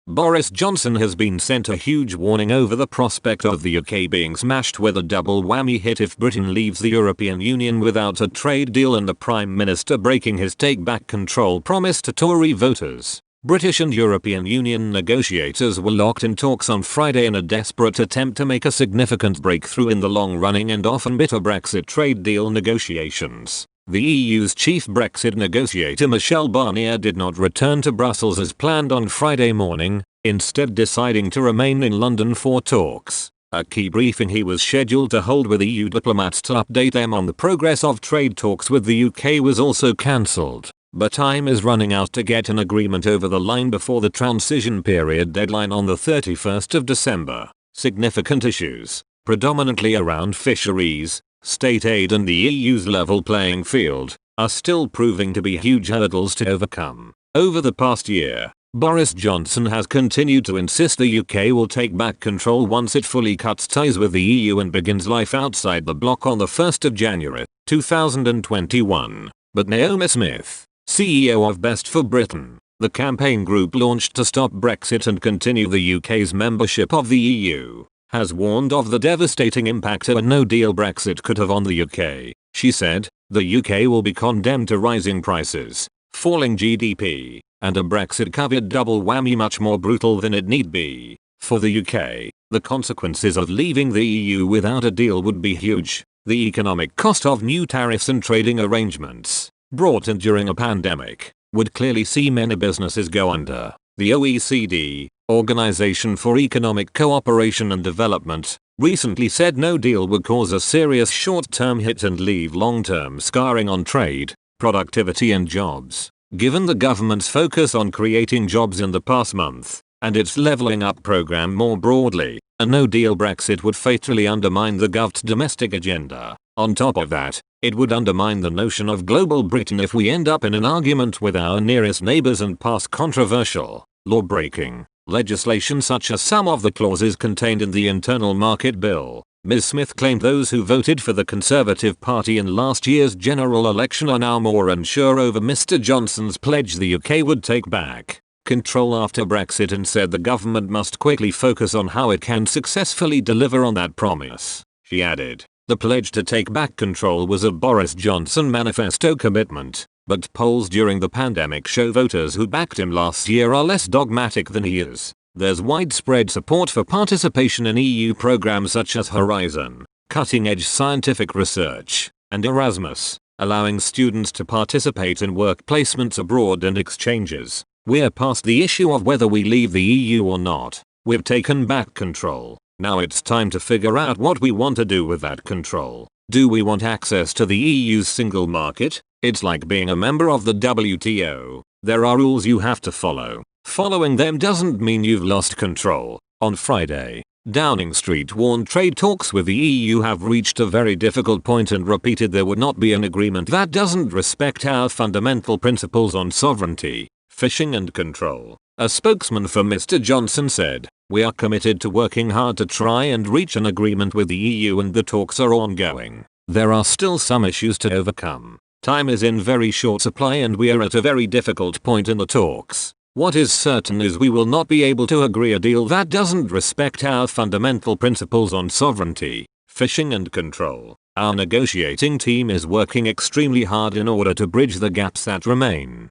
Boris Johnson has been sent a huge warning over the prospect of the UK being smashed with a double whammy hit if Britain leaves the European Union without a trade deal, and the Prime Minister breaking his take back control promise to Tory voters. British and European Union negotiators were locked in talks on Friday in a desperate attempt to make a significant breakthrough in the long-running and often bitter Brexit trade deal negotiations. The EU's chief Brexit negotiator Michel Barnier did not return to Brussels as planned on Friday morning, instead deciding to remain in London for talks. A key briefing he was scheduled to hold with EU diplomats to update them on the progress of trade talks with the UK was also cancelled. But time is running out to get an agreement over the line before the transition period deadline on the 31st of December. Significant issues, predominantly around fisheries, state aid and the EU's level playing field, are still proving to be huge hurdles to overcome. Over the past year, Boris Johnson has continued to insist the UK will take back control once it fully cuts ties with the EU and begins life outside the bloc on the 1st of January, 2021. But Naomi Smith, CEO of Best for Britain, the campaign group launched to stop Brexit and continue the UK's membership of the EU, has warned of the devastating impact a no-deal Brexit could have on the UK. She said, the UK will be condemned to rising prices, falling GDP, and a Brexit-covered double whammy much more brutal than it need be. For the UK, the consequences of leaving the EU without a deal would be huge. The economic cost of new tariffs and trading arrangements, brought in during a pandemic, would clearly see many businesses go under. The OECD, Organization for Economic Cooperation and Development, recently said no deal would cause a serious short-term hit and leave long-term scarring on trade, productivity and jobs. Given the government's focus on creating jobs in the past month, and its levelling up program more broadly, a no-deal Brexit would fatally undermine the gov's domestic agenda. On top of that, it would undermine the notion of global Britain if we end up in an argument with our nearest neighbours and pass controversial, law-breaking legislation such as some of the clauses contained in the Internal Market Bill. Ms. Smith claimed those who voted for the Conservative Party in last year's general election are now more unsure over Mr. Johnson's pledge the UK would take back control after Brexit, and said the government must quickly focus on how it can successfully deliver on that promise. She added, the pledge to take back control was a Boris Johnson manifesto commitment, but polls during the pandemic show voters who backed him last year are less dogmatic than he is. There's widespread support for participation in EU programs such as Horizon, cutting-edge scientific research, and Erasmus, allowing students to participate in work placements abroad and exchanges. We're past the issue of whether we leave the EU or not. We've taken back control. Now it's time to figure out what we want to do with that control. Do we want access to the EU's single market? It's like being a member of the WTO. There are rules you have to follow. Following them doesn't mean you've lost control. On Friday, Downing Street warned trade talks with the EU have reached a very difficult point and repeated there would not be an agreement that doesn't respect our fundamental principles on sovereignty, fishing and control. A spokesman for Mr. Johnson said, we are committed to working hard to try and reach an agreement with the EU and the talks are ongoing. There are still some issues to overcome. Time is in very short supply and we are at a very difficult point in the talks. What is certain is we will not be able to agree a deal that doesn't respect our fundamental principles on sovereignty, fishing and control. Our negotiating team is working extremely hard in order to bridge the gaps that remain.